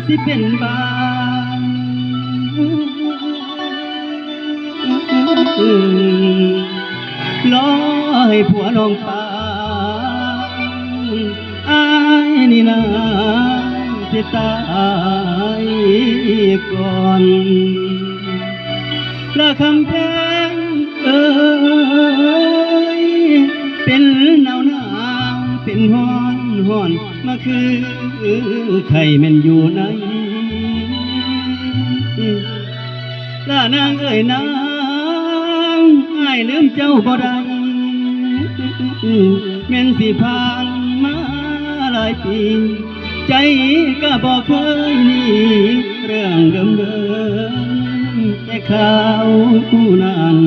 สิเป็นบ้านร้อยผัวน้องปานอายนี่นาสิตายก่อนละคำแพงเอ้ยเป็นหนาวหนาวเป็นฮ้อนฮ้อนมาคือไข่แม่นอยู่ไหนละนางเอ้ยนางอ้ายลืมเจ้าบ่ได้แม่นสิผ่านมาหลายปีใจก็บ่เคยหนีเรื่องเดิมๆแต่ข่าวนั้น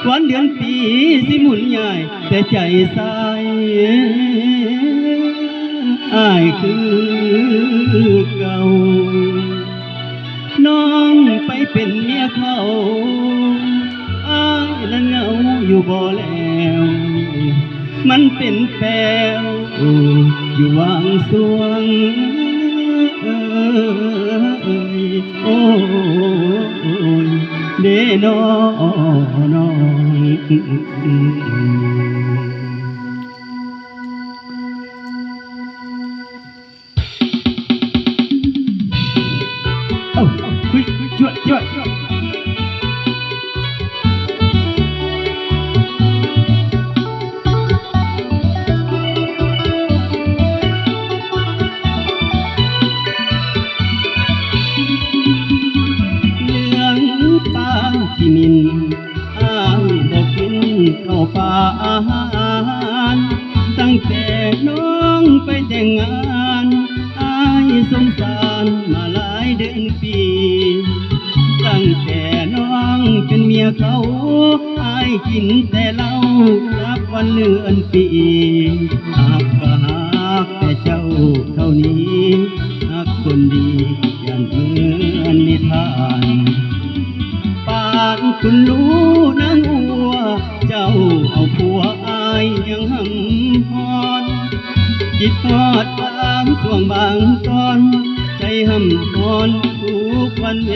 วันเดือนปีสิหมุนใหญ่แต่ใจสายอ้ายคือเก่าน้องไปเป็นเมียเขาอ้ายนั้นเหงาอยู่บ่แล้วมันเป็นแปลวอยู่วางสวงโอ้ยเด้น้องช่วยที่มินอ้ายบอกกินข้าวปลาอาหารตั้งแต่น้องไปแต่งงานอ้ายสงสารมาหลายเดือนปีตั้งแต่น้องเป็นเมียเขาอ้ายกินแต่เหล้านับวันเดือนปีหากก็หากแต่เจ้าเท่านี้หากคนดีอย่างเหมือนนิทานป่านคุณรู้นางอัวเจ้าเอาผัวอายยังหำพรจิตทอดบางช่วงบางตอนใจหำพรทุกวันเว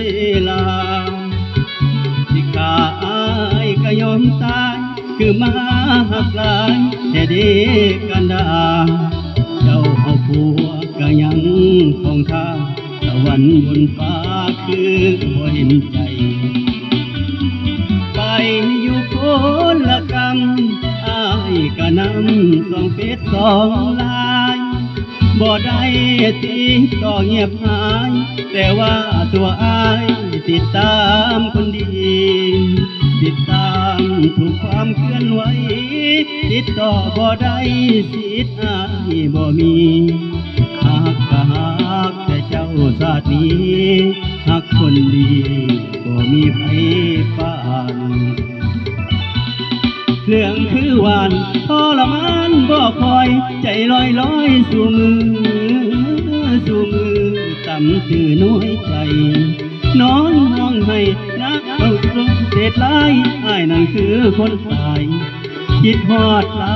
ลาที่ขาอายก็ยอมตายคือมาหักหลายแต่เด็กกันดาเจ้าเอาผัวก็ยังคงท่าตะวันบนฟ้าคือบ่เห็นใจไปอยู่คนละกำอ้ายก็นำส่องเฟซส่องไลน์บ่ได้ติดต่อเงียบหายแต่ว่าตัวอ้ายติดตามคนดีติดตามทุกความเคลื่อนไหวติดต่อบ่ได้สิทธิ์อ้ายบ่มีหากก็หากแต่เจ้าชาตินี้หากคนดีบ่มีไผปานเรื่องคือหวานทรมานบ่คอยใจลอยสู่มือต่ำตื่นน้อยใจนอนห้องให้นักเอาตรงเศษลายอ้ายนั่นคือคนตายคิดฮอดหลา